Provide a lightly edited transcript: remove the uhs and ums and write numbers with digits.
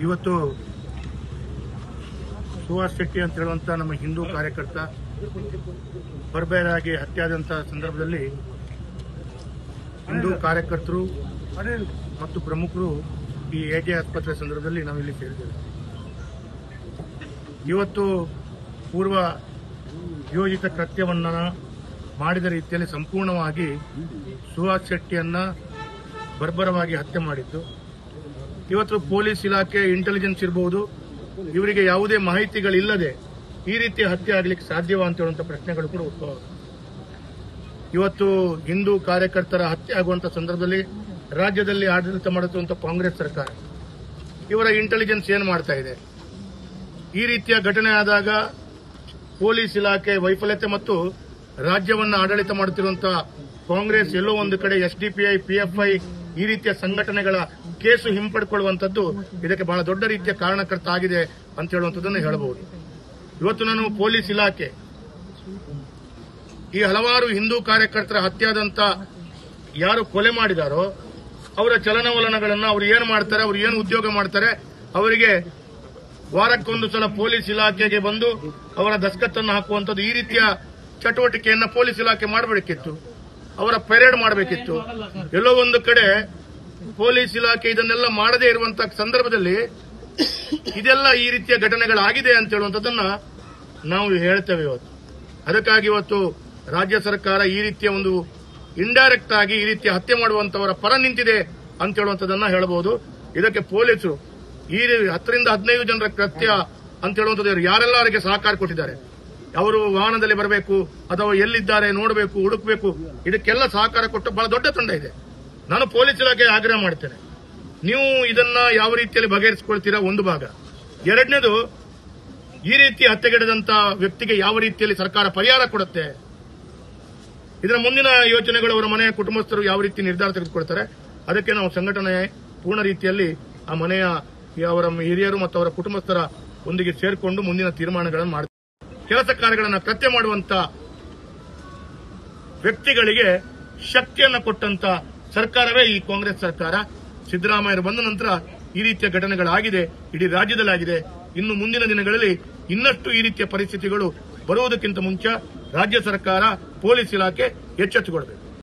ಇವತ್ತು ಸುಹಾಸ್ ಶೆಟ್ಟಿ ಅಂತ ಹೇಳುವಂತ ನಮ್ಮ ಹಿಂದೂ ಕಾರ್ಯಕರ್ತ ಬರ್ಬೇರಾಗಿ ಹತ್ಯೆಯಾದಂತಹ ಸಂದರ್ಭದಲ್ಲಿ ಹಿಂದೂ ಕಾರ್ಯಕರ್ತರು ಮತ್ತು ಪ್ರಮುಖರು ಈ ಎಜೆ ಆಸ್ಪತ್ರೆ ಸಂದರ್ಭದಲ್ಲಿ ನಾವಿಲ್ಲಿ ಸೇರಿದ್ದೇವೆ. ಇವತ್ತು ಪೂರ್ವ ಯೋಜಿತ ಕೃತ್ಯವನ್ನ ಮಾಡಿದ ರೀತಿಯಲ್ಲಿ ಸಂಪೂರ್ಣವಾಗಿ ಸುಹಾಸ್ ಶೆಟ್ಟಿಯನ್ನ ಬರ್ಬರವಾಗಿ ಹತ್ಯೆ ಮಾಡಿದ್ದು. ಇವತ್ತು ಪೊಲೀಸ್ ಇಲಾಖೆ ಇಂಟೆಲಿಜೆನ್ಸ್ ಇರಬಹುದು, ಇವರಿಗೆ ಯಾವುದೇ ಮಾಹಿತಿಗಳಿಲ್ಲದೆ ಈ ರೀತಿ ಹತ್ಯೆ ಆಗಲಿಕ್ಕೆ ಸಾಧ್ಯವಾ ಅಂತ ಹೇಳುವಂತ ಪ್ರಶ್ನೆಗಳು ಕೂಡ ಉದ್ಭವ. ಇವತ್ತು ಹಿಂದೂ ಕಾರ್ಯಕರ್ತರ ಹತ್ಯೆ ಆಗುವಂತ ಸಂದರ್ಭದಲ್ಲಿ ರಾಜ್ಯದಲ್ಲಿ ಆಡಳಿತ ಮಾಡುತ್ತಿರುವಂತಹ ಕಾಂಗ್ರೆಸ್ ಸರ್ಕಾರ ಇವರ ಇಂಟೆಲಿಜೆನ್ಸ್ ಏನು ಮಾಡ್ತಾ ಇದೆ? ಈ ರೀತಿಯ ಘಟನೆ ಆದಾಗ ಪೊಲೀಸ್ ಇಲಾಖೆ ವೈಫಲ್ಯತೆ ಮತ್ತು ರಾಜ್ಯವನ್ನು ಆಡಳಿತ ಮಾಡುತ್ತಿರುವಂತಹ ಕಾಂಗ್ರೆಸ್ ಎಲ್ಲೋ ಒಂದು ಕಡೆ ಎಸ್ಡಿಪಿಐ, ಪಿಎಫ್ಐ ಈ ರೀತಿಯ ಸಂಘಟನೆಗಳ ಕೇಸು ಹಿಂಪಡೆದುಕೊಳ್ಳುವಂತದ್ದು ಇದಕ್ಕೆ ಬಹಳ ದೊಡ್ಡ ರೀತಿಯ ಕಾರಣಕರ್ತ ಆಗಿದೆ ಅಂತ ಹೇಳುವಂತದ್ದನ್ನು ಹೇಳಬಹುದು. ಇವತ್ತು ನಾನು ಪೊಲೀಸ್ ಇಲಾಖೆ ಈ ಹಲವಾರು ಹಿಂದೂ ಕಾರ್ಯಕರ್ತರ ಹತ್ಯೆಯಾದಂತ ಯಾರು ಕೊಲೆ ಮಾಡಿದಾರೋ ಅವರ ಚಲನವಲನಗಳನ್ನ ಅವರು ಏನು ಮಾಡ್ತಾರೆ, ಅವರು ಏನು ಉದ್ಯೋಗ ಮಾಡ್ತಾರೆ, ಅವರಿಗೆ ವಾರಕ್ಕೊಂದು ಸಲ ಪೊಲೀಸ್ ಇಲಾಖೆಗೆ ಬಂದು ಅವರ ದಸ್ಕತ್ತನ್ನು ಹಾಕುವಂಥದ್ದು ಈ ರೀತಿಯ ಚಟುವಟಿಕೆಯನ್ನ ಪೊಲೀಸ್ ಇಲಾಖೆ ಮಾಡಬೇಕಿತ್ತು, ಅವರ ಪೆರೇಡ್ ಮಾಡಬೇಕಿತ್ತು. ಎಲ್ಲೋ ಒಂದು ಕಡೆ ಪೊಲೀಸ್ ಇಲಾಖೆ ಇದನ್ನೆಲ್ಲ ಮಾಡದೇ ಇರುವಂತಹ ಸಂದರ್ಭದಲ್ಲಿ ಇದೆಲ್ಲ ಈ ರೀತಿಯ ಘಟನೆಗಳಾಗಿದೆ ಅಂತ ಹೇಳುವಂಥದ್ದನ್ನ ನಾವು ಹೇಳ್ತೇವೆ ಇವತ್ತು. ಅದಕ್ಕಾಗಿ ಇವತ್ತು ರಾಜ್ಯ ಸರ್ಕಾರ ಈ ರೀತಿಯ ಒಂದು ಇಂಡೈರೆಕ್ಟ್ ಆಗಿ ಈ ರೀತಿಯ ಹತ್ಯೆ ಮಾಡುವಂತವರ ಪರ ನಿಂತಿದೆ ಅಂತ ಹೇಳುವಂಥದ್ದನ್ನ ಹೇಳಬಹುದು. ಇದಕ್ಕೆ ಪೊಲೀಸರು ಈ 10 ರಿಂದ 15 ಜನರ ಕೃತ್ಯ ಅಂತ ಹೇಳುವಂಥದ್ದು ಯಾರೆಲ್ಲ ಅವರಿಗೆ ಸಹಕಾರ ಕೊಟ್ಟಿದ್ದಾರೆ, ಅವರು ವಾಹನದಲ್ಲಿ ಬರಬೇಕು ಅಥವಾ ಎಲ್ಲಿದ್ದಾರೆ ನೋಡಬೇಕು, ಹುಡುಕಬೇಕು, ಇದಕ್ಕೆಲ್ಲ ಸಹಕಾರ ಕೊಟ್ಟು ಬಹಳ ದೊಡ್ಡ ತಂಡ ಇದೆ. ನಾನು ಪೊಲೀಸ್ ಇಲಾಖೆ ಆಗ್ರಹ ಮಾಡ್ತೇನೆ, ನೀವು ಇದನ್ನ ಯಾವ ರೀತಿಯಲ್ಲಿ ಬಗೆಹರಿಸಿಕೊಳ್ತೀರಾ ಒಂದು ಭಾಗ. ಎರಡನೇದು, ಈ ರೀತಿ ಹತ್ಯೆಗಡೆದಂತ ವ್ಯಕ್ತಿಗೆ ಯಾವ ರೀತಿಯಲ್ಲಿ ಸರ್ಕಾರ ಪರಿಹಾರ ಕೊಡುತ್ತೆ, ಇದರ ಮುಂದಿನ ಯೋಚನೆಗಳು ಅವರ ಮನೆಯ ಕುಟುಂಬಸ್ಥರು ಯಾವ ರೀತಿ ನಿರ್ಧಾರ ತೆಗೆದುಕೊಳ್ತಾರೆ, ಅದಕ್ಕೆ ನಾವು ಸಂಘಟನೆ ಪೂರ್ಣ ರೀತಿಯಲ್ಲಿ ಆ ಮನೆಯ ಅವರ ಹಿರಿಯರು ಮತ್ತು ಅವರ ಕುಟುಂಬಸ್ಥರ ಒಂದಿಗೆ ಸೇರಿಕೊಂಡು ಮುಂದಿನ ತೀರ್ಮಾನಗಳನ್ನು ಮಾಡ್ತಾರೆ. ಕೆಲಸ ಕಾರ್ಯಗಳನ್ನು ಕೃತ್ಯ ಮಾಡುವಂತ ವ್ಯಕ್ತಿಗಳಿಗೆ ಶಕ್ತಿಯನ್ನು ಕೊಟ್ಟಂತ ಸರ್ಕಾರವೇ ಈ ಕಾಂಗ್ರೆಸ್ ಸರ್ಕಾರ. ಸಿದ್ದರಾಮಯ್ಯರು ಬಂದ ನಂತರ ಈ ರೀತಿಯ ಘಟನೆಗಳಾಗಿದೆ, ಇಡೀ ರಾಜ್ಯದಲ್ಲಾಗಿದೆ. ಇನ್ನು ಮುಂದಿನ ದಿನಗಳಲ್ಲಿ ಇನ್ನಷ್ಟು ಈ ರೀತಿಯ ಪರಿಸ್ಥಿತಿಗಳು ಬರುವುದಕ್ಕಿಂತ ಮುಂಚೆ ರಾಜ್ಯ ಸರ್ಕಾರ, ಪೊಲೀಸ್ ಇಲಾಖೆ ಎಚ್ಚೆತ್ತುಕೊಳ್ಬೇಕು.